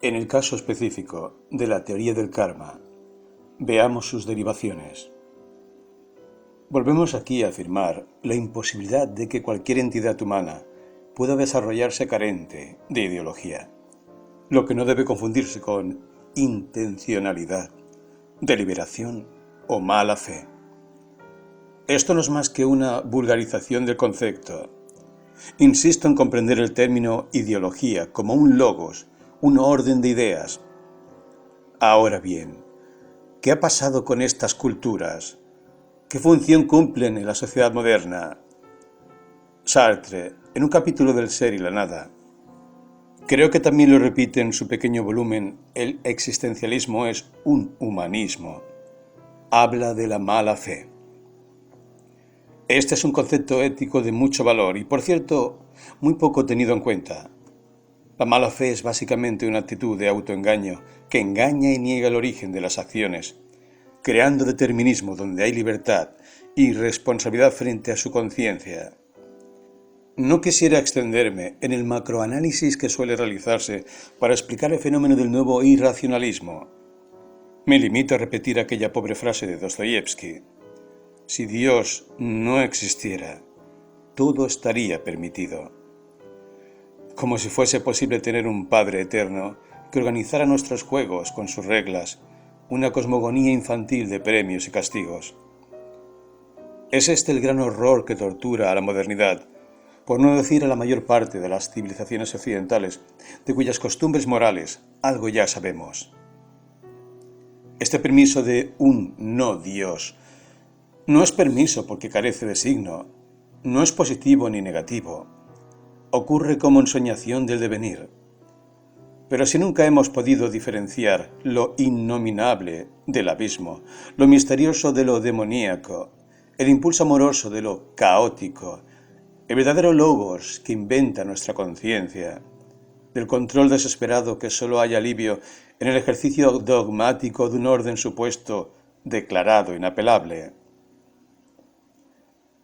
En el caso específico de la teoría del karma, veamos sus derivaciones. Volvemos aquí a afirmar la imposibilidad de que cualquier entidad humana pueda desarrollarse carente de ideología, lo que no debe confundirse con intencionalidad, deliberación o mala fe. Esto no es más que una vulgarización del concepto. Insisto en comprender el término ideología como un logos, un orden de ideas. Ahora bien, ¿qué ha pasado con estas culturas? ¿Qué función cumplen en la sociedad moderna? Sartre, en un capítulo del Ser y la Nada, creo que también lo repite en su pequeño volumen El existencialismo es un humanismo. Habla de la mala fe. Este es un concepto ético de mucho valor y, por cierto, muy poco tenido en cuenta. La mala fe es básicamente una actitud de autoengaño que engaña y niega el origen de las acciones, creando determinismo donde hay libertad y responsabilidad frente a su conciencia. No quisiera extenderme en el macroanálisis que suele realizarse para explicar el fenómeno del nuevo irracionalismo. Me limito a repetir aquella pobre frase de Dostoyevsky. Si Dios no existiera, todo estaría permitido. Como si fuese posible tener un Padre eterno que organizara nuestros juegos con sus reglas, una cosmogonía infantil de premios y castigos. Es este el gran horror que tortura a la modernidad, por no decir a la mayor parte de las civilizaciones occidentales, de cuyas costumbres morales algo ya sabemos. Este permiso de un no Dios no es permiso porque carece de signo, no es positivo ni negativo. Ocurre como ensoñación del devenir. Pero si nunca hemos podido diferenciar lo innominable del abismo, lo misterioso de lo demoníaco, el impulso amoroso de lo caótico, el verdadero logos que inventa nuestra conciencia, del control desesperado que solo hay alivio en el ejercicio dogmático de un orden supuesto declarado inapelable.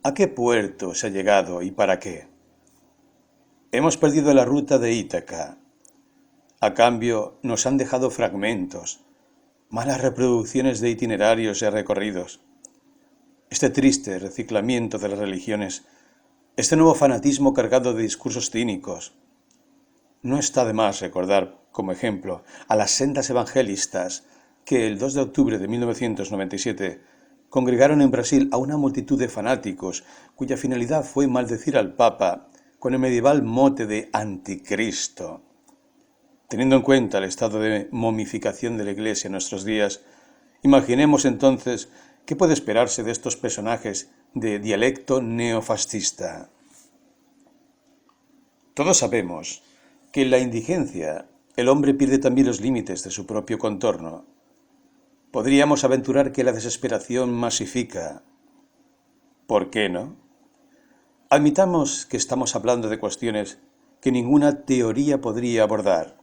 ¿A qué puerto se ha llegado y para qué? Hemos perdido la ruta de Ítaca. A cambio, nos han dejado fragmentos, malas reproducciones de itinerarios y recorridos. Este triste reciclamiento de las religiones, este nuevo fanatismo cargado de discursos cínicos. No está de más recordar, como ejemplo, a las sendas evangelistas que el 2 de octubre de 1997 congregaron en Brasil a una multitud de fanáticos cuya finalidad fue maldecir al Papa con el medieval mote de Anticristo. Teniendo en cuenta el estado de momificación de la Iglesia en nuestros días, imaginemos entonces qué puede esperarse de estos personajes de dialecto neofascista. Todos sabemos que en la indigencia el hombre pierde también los límites de su propio contorno. Podríamos aventurar que la desesperación masifica. ¿Por qué no? Admitamos que estamos hablando de cuestiones que ninguna teoría podría abordar.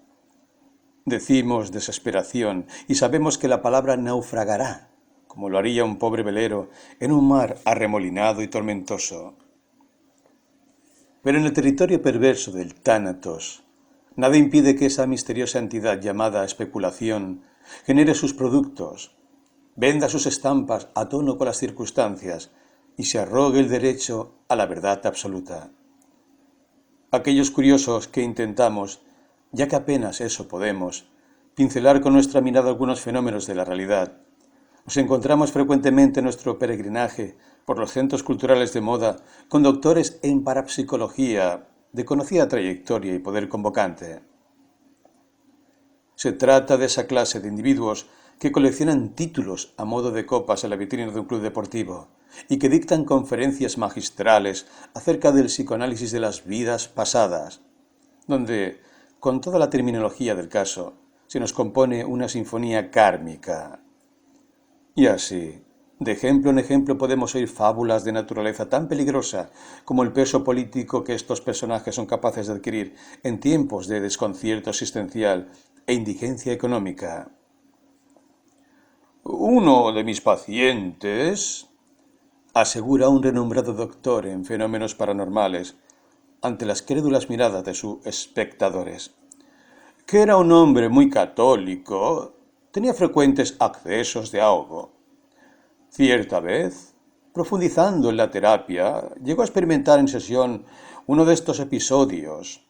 Decimos desesperación y sabemos que la palabra naufragará, como lo haría un pobre velero en un mar arremolinado y tormentoso. Pero en el territorio perverso del Tánatos, nada impide que esa misteriosa entidad llamada especulación genere sus productos, venda sus estampas a tono con las circunstancias y se arrogue el derecho a la verdad absoluta. Aquellos curiosos que intentamos, ya que apenas eso podemos, pincelar con nuestra mirada algunos fenómenos de la realidad, nos encontramos frecuentemente en nuestro peregrinaje por los centros culturales de moda con doctores en parapsicología de conocida trayectoria y poder convocante. Se trata de esa clase de individuos que coleccionan títulos a modo de copas en la vitrina de un club deportivo y que dictan conferencias magistrales acerca del psicoanálisis de las vidas pasadas, donde, con toda la terminología del caso, se nos compone una sinfonía kármica. Y así, de ejemplo en ejemplo podemos oír fábulas de naturaleza tan peligrosa como el peso político que estos personajes son capaces de adquirir en tiempos de desconcierto existencial e indigencia económica. Uno de mis pacientes, asegura un renombrado doctor en fenómenos paranormales, ante las crédulas miradas de sus espectadores, que era un hombre muy católico, tenía frecuentes accesos de ahogo. Cierta vez, profundizando en la terapia, llegó a experimentar en sesión uno de estos episodios.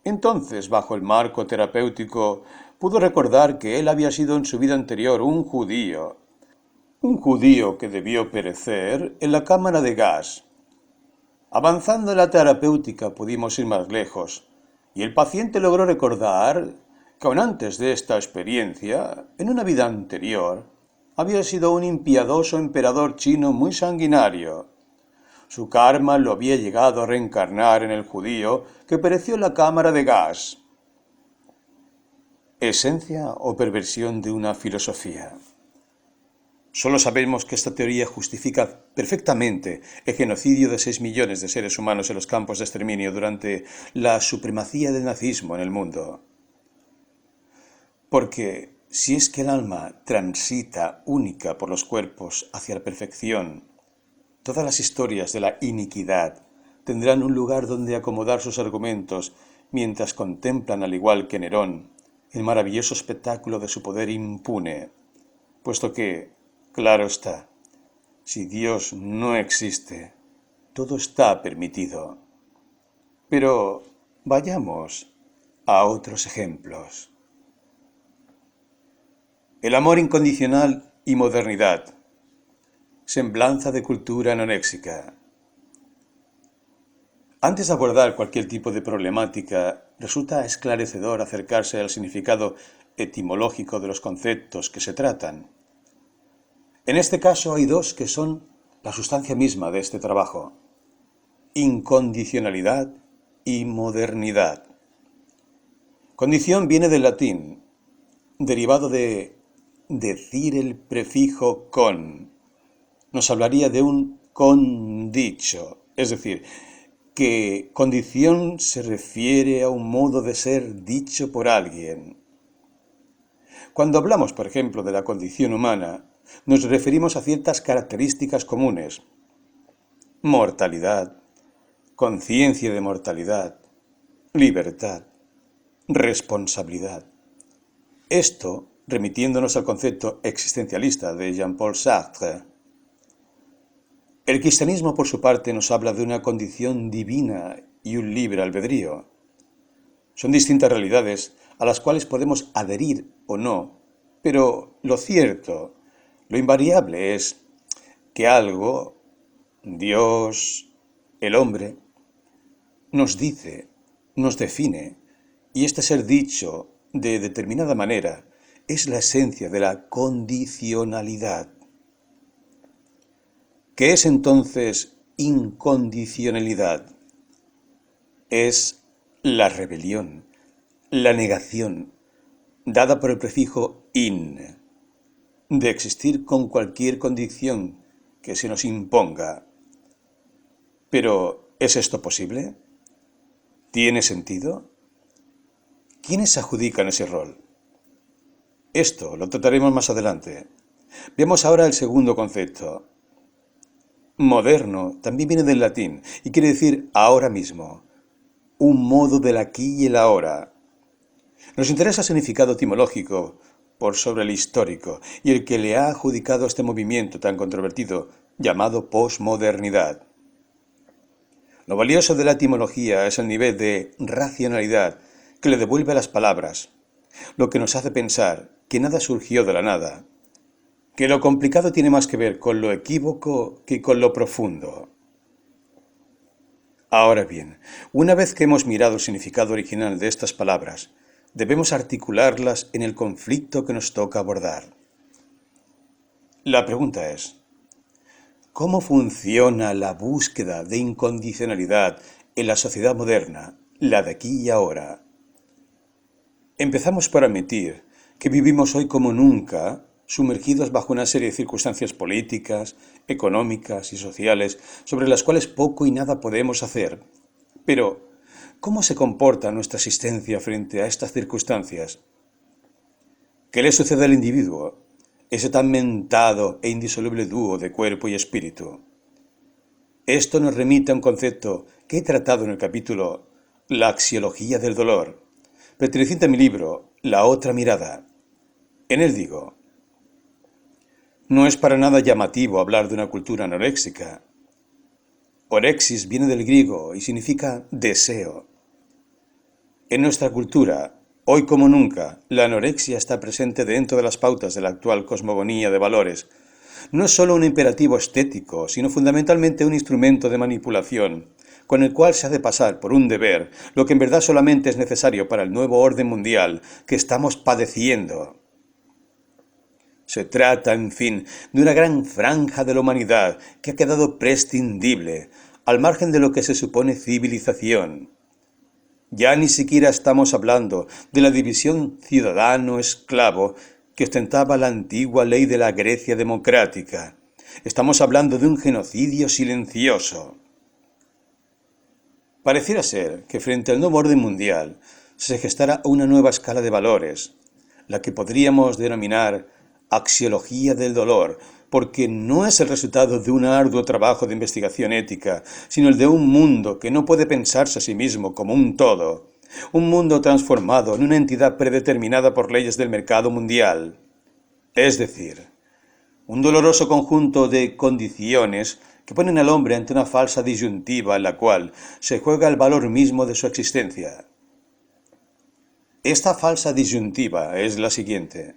Entonces, bajo el marco terapéutico, pudo recordar que él había sido en su vida anterior un judío que debió perecer en la cámara de gas. Avanzando en la terapéutica pudimos ir más lejos, y el paciente logró recordar que aun antes de esta experiencia, en una vida anterior, había sido un impiadoso emperador chino muy sanguinario. Su karma lo había llegado a reencarnar en el judío que pereció en la cámara de gas. ¿Esencia o perversión de una filosofía? Solo sabemos que esta teoría justifica perfectamente el genocidio de 6 millones de seres humanos en los campos de exterminio durante la supremacía del nazismo en el mundo. Porque si es que el alma transita única por los cuerpos hacia la perfección, todas las historias de la iniquidad tendrán un lugar donde acomodar sus argumentos mientras contemplan, al igual que Nerón, el maravilloso espectáculo de su poder impune, puesto que, claro está, si Dios no existe, todo está permitido. Pero vayamos a otros ejemplos. El amor incondicional y modernidad. Semblanza de cultura anoréxica. Antes de abordar cualquier tipo de problemática, resulta esclarecedor acercarse al significado etimológico de los conceptos que se tratan. En este caso hay dos que son la sustancia misma de este trabajo: incondicionalidad y modernidad. Condición viene del latín, derivado de decir el prefijo con. Nos hablaría de un condicho, es decir, que condición se refiere a un modo de ser dicho por alguien. Cuando hablamos, por ejemplo, de la condición humana, nos referimos a ciertas características comunes: mortalidad, conciencia de mortalidad, libertad, responsabilidad. Esto remitiéndonos al concepto existencialista de Jean-Paul Sartre. El cristianismo, por su parte, nos habla de una condición divina y un libre albedrío. Son distintas realidades a las cuales podemos adherir o no, pero lo cierto, lo invariable es que algo, Dios, el hombre, nos dice, nos define, y este ser dicho de determinada manera es la esencia de la condicionalidad. ¿Qué es entonces incondicionalidad? Es la rebelión, la negación, dada por el prefijo in, de existir con cualquier condición que se nos imponga. Pero, ¿es esto posible? ¿Tiene sentido? ¿Quiénes se adjudican ese rol? Esto lo trataremos más adelante. Veamos ahora el segundo concepto. Moderno también viene del latín y quiere decir ahora mismo, un modo del aquí y el ahora. Nos interesa el significado etimológico por sobre el histórico y el que le ha adjudicado este movimiento tan controvertido llamado posmodernidad. Lo valioso de la etimología es el nivel de racionalidad que le devuelve a las palabras, lo que nos hace pensar que nada surgió de la nada, que lo complicado tiene más que ver con lo equívoco que con lo profundo. Ahora bien, una vez que hemos mirado el significado original de estas palabras, debemos articularlas en el conflicto que nos toca abordar. La pregunta es, ¿cómo funciona la búsqueda de incondicionalidad en la sociedad moderna, la de aquí y ahora? Empezamos por admitir que vivimos hoy como nunca, sumergidos bajo una serie de circunstancias políticas, económicas y sociales sobre las cuales poco y nada podemos hacer. Pero, ¿cómo se comporta nuestra existencia frente a estas circunstancias? ¿Qué le sucede al individuo, ese tan mentado e indisoluble dúo de cuerpo y espíritu? Esto nos remite a un concepto que he tratado en el capítulo La axiología del dolor, perteneciente a mi libro La otra mirada. En él digo, no es para nada llamativo hablar de una cultura anoréxica. Orexis viene del griego y significa deseo. En nuestra cultura, hoy como nunca, la anorexia está presente dentro de las pautas de la actual cosmogonía de valores. No es solo un imperativo estético, sino fundamentalmente un instrumento de manipulación, con el cual se hace pasar por un deber lo que en verdad solamente es necesario para el nuevo orden mundial que estamos padeciendo. Se trata, en fin, de una gran franja de la humanidad que ha quedado prescindible, al margen de lo que se supone civilización. Ya ni siquiera estamos hablando de la división ciudadano-esclavo que ostentaba la antigua ley de la Grecia democrática. Estamos hablando de un genocidio silencioso. Pareciera ser que frente al nuevo orden mundial se gestara una nueva escala de valores, la que podríamos denominar axiología del dolor, porque no es el resultado de un arduo trabajo de investigación ética, sino el de un mundo que no puede pensarse a sí mismo como un todo, un mundo transformado en una entidad predeterminada por leyes del mercado mundial. Es decir, un doloroso conjunto de condiciones que ponen al hombre ante una falsa disyuntiva en la cual se juega el valor mismo de su existencia. Esta falsa disyuntiva es la siguiente: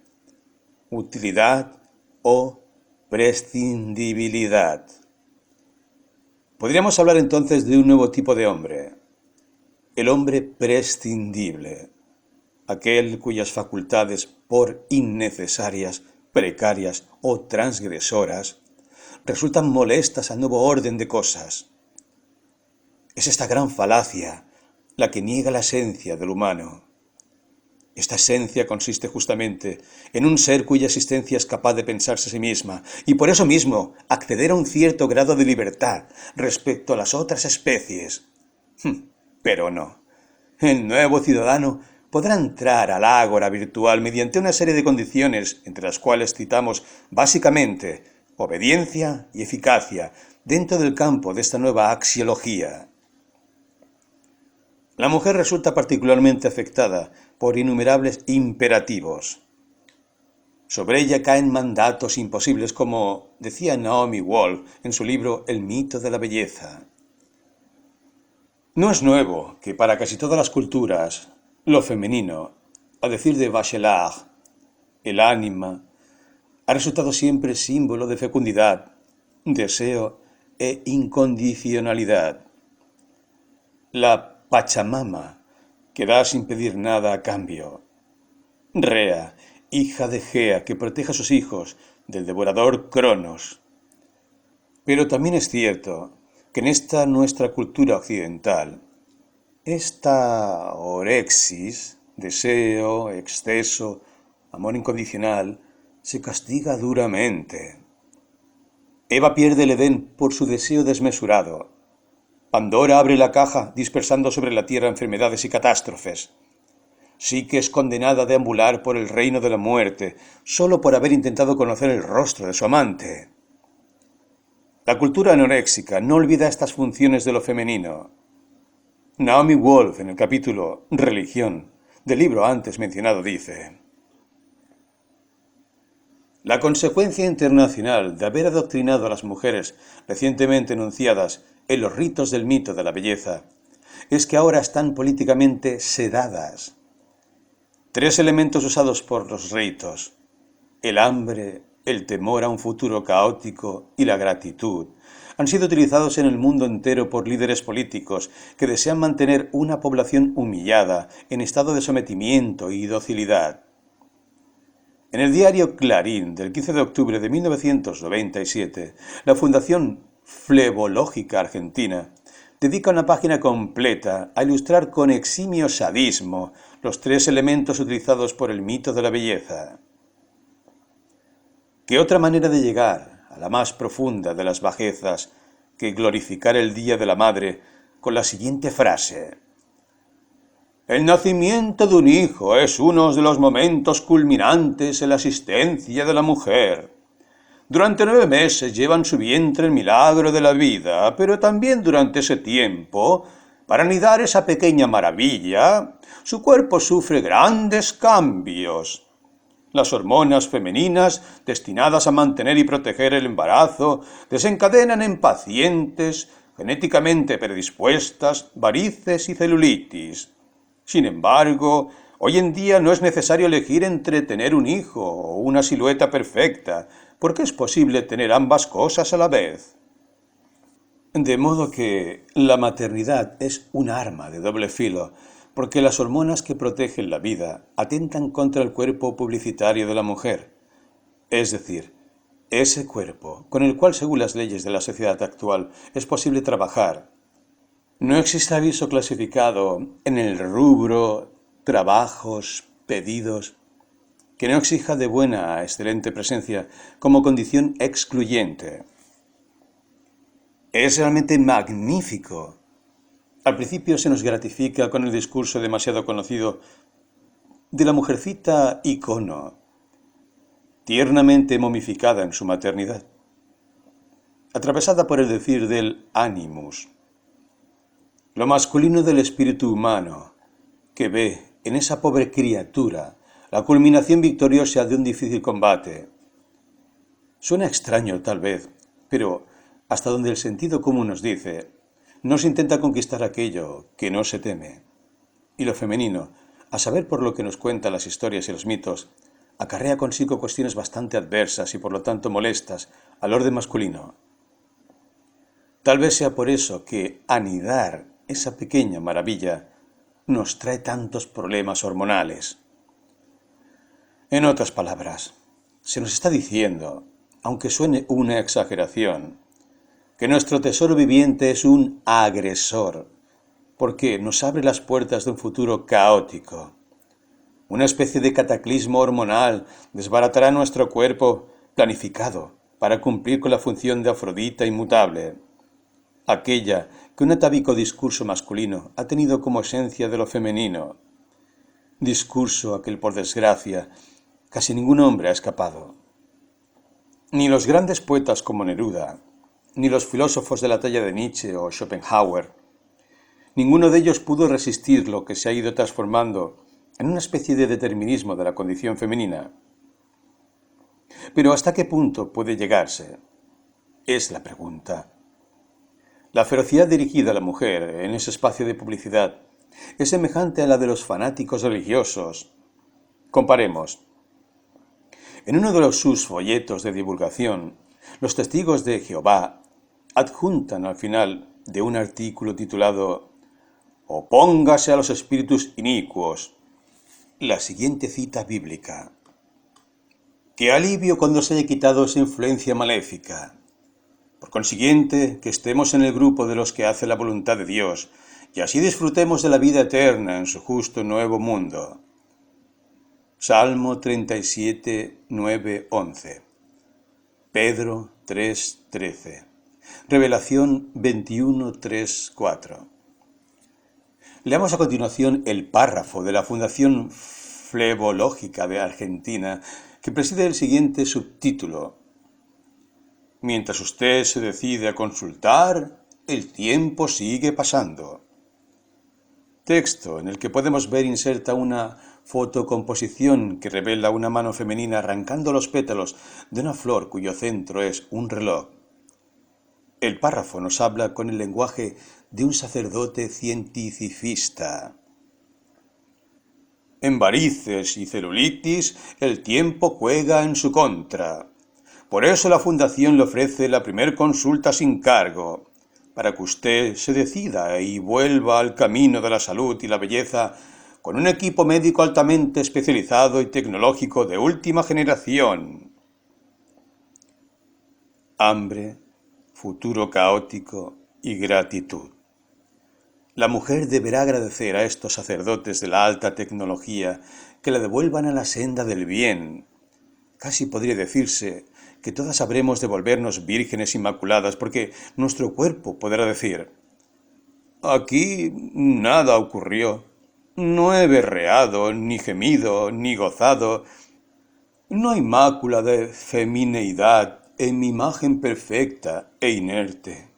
utilidad o prescindibilidad. Podríamos hablar entonces de un nuevo tipo de hombre, el hombre prescindible, aquel cuyas facultades, por innecesarias, precarias o transgresoras, resultan molestas al nuevo orden de cosas. Es esta gran falacia la que niega la esencia del humano. Esta esencia consiste justamente en un ser cuya existencia es capaz de pensarse a sí misma y por eso mismo acceder a un cierto grado de libertad respecto a las otras especies. Pero no. El nuevo ciudadano podrá entrar al ágora virtual mediante una serie de condiciones, entre las cuales citamos básicamente obediencia y eficacia, dentro del campo de esta nueva axiología. La mujer resulta particularmente afectada por innumerables imperativos. Sobre ella caen mandatos imposibles como decía Naomi Wolf en su libro El mito de la belleza. No es nuevo que para casi todas las culturas, lo femenino, a decir de Bachelard, el ánima, ha resultado siempre símbolo de fecundidad, deseo e incondicionalidad. La Pachamama, que da sin pedir nada a cambio. Rea, hija de Gea, que protege a sus hijos del devorador Cronos. Pero también es cierto que en esta nuestra cultura occidental, esta orexis, deseo, exceso, amor incondicional, se castiga duramente. Eva pierde el Edén por su deseo desmesurado. Pandora abre la caja dispersando sobre la tierra enfermedades y catástrofes. Psique es condenada a deambular por el reino de la muerte, solo por haber intentado conocer el rostro de su amante. La cultura anoréxica no olvida estas funciones de lo femenino. Naomi Wolf, en el capítulo Religión del libro antes mencionado, dice: la consecuencia internacional de haber adoctrinado a las mujeres recientemente enunciadas en los ritos del mito de la belleza es que ahora están políticamente sedadas. 3 elementos usados por los ritos: el hambre, el temor a un futuro caótico y la gratitud, han sido utilizados en el mundo entero por líderes políticos que desean mantener una población humillada en estado de sometimiento y docilidad. En el diario Clarín del 15 de octubre de 1997, la Fundación Flebológica Argentina dedica una página completa a ilustrar con eximio sadismo los 3 elementos utilizados por el mito de la belleza. ¿Qué otra manera de llegar a la más profunda de las bajezas que glorificar el Día de la Madre con la siguiente frase: el nacimiento de un hijo es uno de los momentos culminantes en la existencia de la mujer. Durante 9 meses lleva en su vientre el milagro de la vida, pero también durante ese tiempo, para anidar esa pequeña maravilla, Su cuerpo sufre grandes cambios. Las hormonas femeninas, destinadas a mantener y proteger el embarazo, desencadenan en pacientes genéticamente predispuestas varices y celulitis. Sin embargo, hoy en día no es necesario elegir entre tener un hijo o una silueta perfecta, porque es posible tener ambas cosas a la vez. De modo que la maternidad es un arma de doble filo, porque las hormonas que protegen la vida atentan contra el cuerpo publicitario de la mujer, es decir, ese cuerpo con el cual, según las leyes de la sociedad actual, es posible trabajar. No existe aviso clasificado en el rubro trabajos pedidos que no exija de buena a excelente presencia como condición excluyente. Es realmente magnífico. Al principio se nos gratifica con el discurso demasiado conocido de la mujercita icono, tiernamente momificada en su maternidad, atravesada por el decir del animus, lo masculino del espíritu humano, que ve en esa pobre criatura la culminación victoriosa de un difícil combate. Suena extraño, tal vez, pero hasta donde el sentido común nos dice, no se intenta conquistar aquello que no se teme. Y lo femenino, a saber por lo que nos cuentan las historias y los mitos, acarrea consigo cuestiones bastante adversas y por lo tanto molestas al orden masculino. Tal vez sea por eso que anidar esa pequeña maravilla nos trae tantos problemas hormonales. En otras palabras, se nos está diciendo, aunque suene una exageración, que nuestro tesoro viviente es un agresor, porque nos abre las puertas de un futuro caótico. Una especie de cataclismo hormonal desbaratará nuestro cuerpo planificado para cumplir con la función de Afrodita inmutable, aquella que un atávico discurso masculino ha tenido como esencia de lo femenino, discurso a que, por desgracia, casi ningún hombre ha escapado. Ni los grandes poetas como Neruda, ni los filósofos de la talla de Nietzsche o Schopenhauer, ninguno de ellos pudo resistir lo que se ha ido transformando en una especie de determinismo de la condición femenina. Pero ¿hasta qué punto puede llegarse? Es la pregunta. La ferocidad dirigida a la mujer en ese espacio de publicidad es semejante a la de los fanáticos religiosos. Comparemos. En uno de sus folletos de divulgación, los testigos de Jehová adjuntan al final de un artículo titulado «Opóngase a los espíritus inicuos» la siguiente cita bíblica. ¡Qué alivio cuando se haya quitado esa influencia maléfica! Por consiguiente, que estemos en el grupo de los que hacen la voluntad de Dios y así disfrutemos de la vida eterna en su justo nuevo mundo. Salmo 37, 9, 11. Pedro 3, 13. Revelación 21, 3, 4. Leamos a continuación el párrafo de la Fundación Flebológica de Argentina que preside el siguiente subtítulo. Mientras usted se decide a consultar, el tiempo sigue pasando. Texto en el que podemos ver inserta una fotocomposición que revela una mano femenina arrancando los pétalos de una flor cuyo centro es un reloj. El párrafo nos habla con el lenguaje de un sacerdote cientificista. En varices y celulitis, el tiempo juega en su contra. Por eso la Fundación le ofrece la primer consulta sin cargo, para que usted se decida y vuelva al camino de la salud y la belleza con un equipo médico altamente especializado y tecnológico de última generación. Hambre, futuro caótico y gratitud. La mujer deberá agradecer a estos sacerdotes de la alta tecnología que la devuelvan a la senda del bien. Casi podría decirse que todas habremos de volvernos vírgenes inmaculadas porque nuestro cuerpo podrá decir: aquí nada ocurrió, no he berreado, ni gemido, ni gozado, no hay mácula de femineidad en mi imagen perfecta e inerte.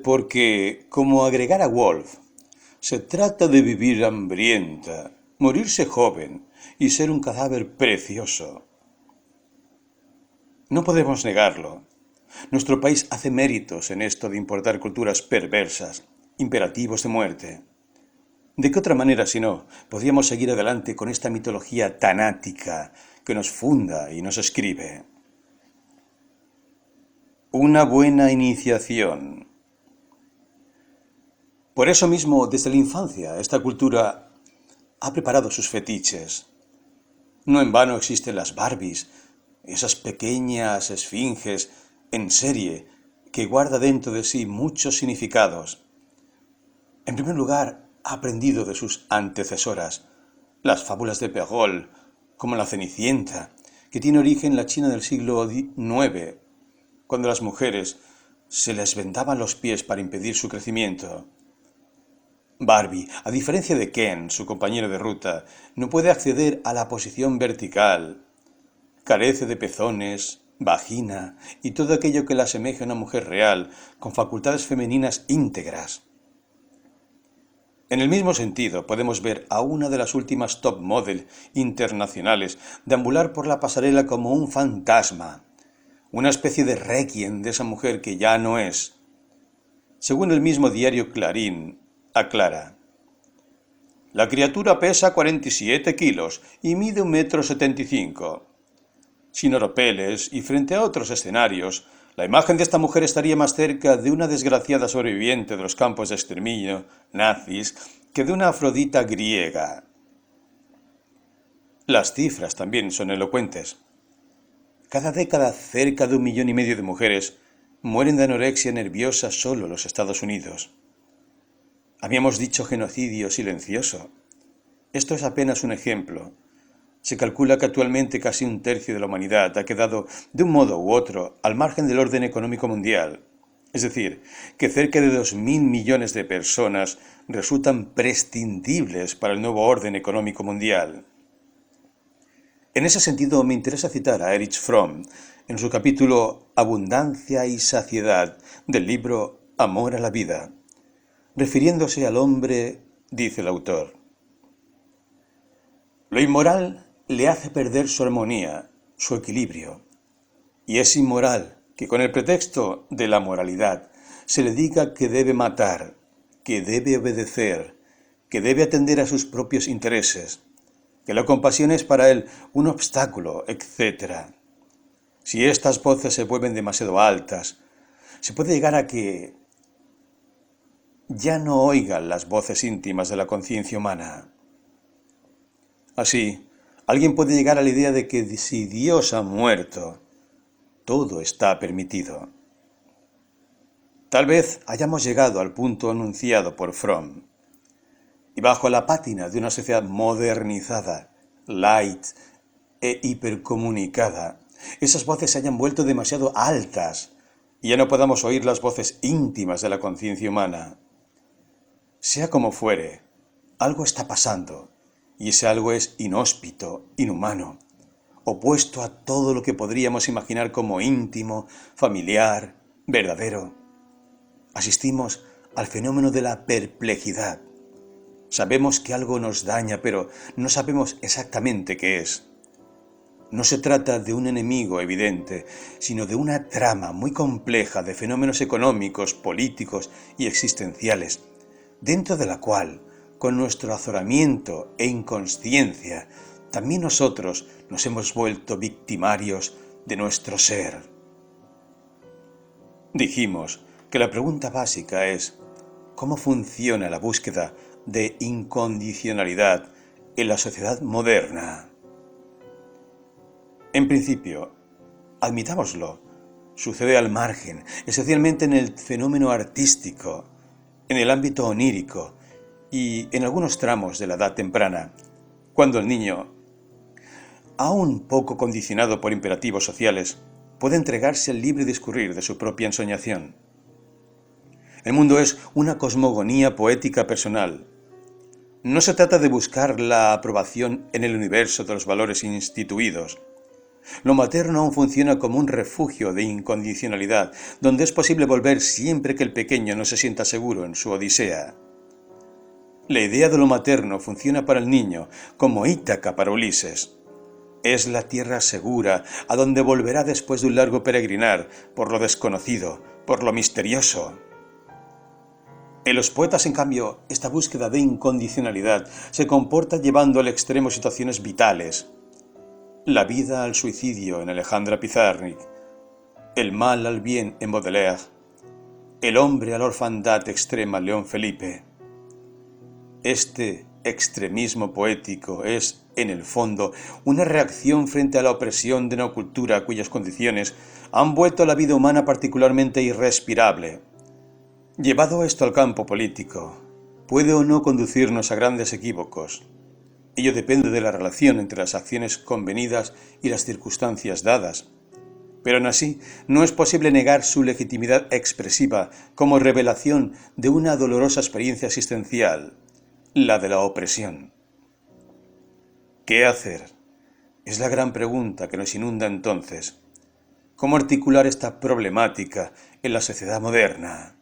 Porque, como agregara Wolf, Se trata de vivir hambrienta, morirse joven y ser un cadáver precioso. No podemos negarlo. Nuestro país hace méritos en esto de importar culturas perversas, imperativos de muerte. ¿De qué otra manera, si no, podríamos seguir adelante con esta mitología tanática que nos funda y nos escribe? Una buena iniciación. Por eso mismo, desde la infancia, esta cultura ha preparado sus fetiches. No en vano existen las Barbies, esas pequeñas esfinges en serie que guarda dentro de sí muchos significados. En primer lugar, ha aprendido de sus antecesoras, las fábulas de Perrault, como la Cenicienta, que tiene origen en la China del siglo IX, cuando las mujeres se les vendaban los pies para impedir su crecimiento. Barbie, a diferencia de Ken, su compañero de ruta, no puede acceder a la posición vertical. Carece de pezones, vagina y todo aquello que la asemeja a una mujer real, con facultades femeninas íntegras. En el mismo sentido, podemos ver a una de las últimas top model internacionales deambular por la pasarela como un fantasma, una especie de requiem de esa mujer que ya no es. Según el mismo diario Clarín, aclara: la criatura pesa 47 kilos y mide 1,75 m. Sin oropeles y frente a otros escenarios, la imagen de esta mujer estaría más cerca de una desgraciada sobreviviente de los campos de exterminio nazis que de una Afrodita griega. Las cifras también son elocuentes. Cada década cerca de 1,5 millones de mujeres mueren de anorexia nerviosa solo en los Estados Unidos. Habíamos dicho genocidio silencioso. Esto es apenas un ejemplo. Se calcula que actualmente casi 1/3 de la humanidad ha quedado, de un modo u otro, al margen del orden económico mundial. Es decir, que cerca de 2.000 millones de personas resultan prescindibles para el nuevo orden económico mundial. En ese sentido, me interesa citar a Erich Fromm en su capítulo Abundancia y Saciedad del libro Amor a la Vida. Refiriéndose al hombre, dice el autor: lo inmoral le hace perder su armonía, su equilibrio, y es inmoral que con el pretexto de la moralidad se le diga que debe matar, que debe obedecer, que debe atender a sus propios intereses, que la compasión es para él un obstáculo, etc. Si estas voces se vuelven demasiado altas, se puede llegar a que ya no oigan las voces íntimas de la conciencia humana. Así, alguien puede llegar a la idea de que si Dios ha muerto, todo está permitido. Tal vez hayamos llegado al punto anunciado por Fromm, y bajo la pátina de una sociedad modernizada, light e hipercomunicada, esas voces se hayan vuelto demasiado altas y ya no podamos oír las voces íntimas de la conciencia humana. Sea como fuere, algo está pasando, y ese algo es inhóspito, inhumano, opuesto a todo lo que podríamos imaginar como íntimo, familiar, verdadero. Asistimos al fenómeno de la perplejidad. Sabemos que algo nos daña, pero no sabemos exactamente qué es. No se trata de un enemigo evidente, sino de una trama muy compleja de fenómenos económicos, políticos y existenciales, dentro de la cual, con nuestro azoramiento e inconsciencia, también nosotros nos hemos vuelto victimarios de nuestro ser. Dijimos que la pregunta básica es: ¿cómo funciona la búsqueda de incondicionalidad en la sociedad moderna? En principio, admitámoslo, sucede al margen, esencialmente en el fenómeno artístico, en el ámbito onírico y en algunos tramos de la edad temprana, cuando el niño, aún poco condicionado por imperativos sociales, puede entregarse al libre discurrir de su propia ensoñación. El mundo es una cosmogonía poética personal. No se trata de buscar la aprobación en el universo de los valores instituidos. Lo materno aún funciona como un refugio de incondicionalidad, donde es posible volver siempre que el pequeño no se sienta seguro en su odisea. La idea de lo materno funciona para el niño como Ítaca para Ulises. Es la tierra segura a donde volverá después de un largo peregrinar por lo desconocido, por lo misterioso. En los poetas, en cambio, esta búsqueda de incondicionalidad se comporta llevando al extremo situaciones vitales. La vida al suicidio en Alejandra Pizarnik, el mal al bien en Baudelaire, el hombre a la orfandad extrema en León Felipe. Este extremismo poético es, en el fondo, una reacción frente a la opresión de una cultura cuyas condiciones han vuelto a la vida humana particularmente irrespirable. Llevado esto al campo político, puede o no conducirnos a grandes equívocos. Ello depende de la relación entre las acciones convenidas y las circunstancias dadas. Pero aún así, no es posible negar su legitimidad expresiva como revelación de una dolorosa experiencia existencial, la de la opresión. ¿Qué hacer? Es la gran pregunta que nos inunda entonces. ¿Cómo articular esta problemática en la sociedad moderna?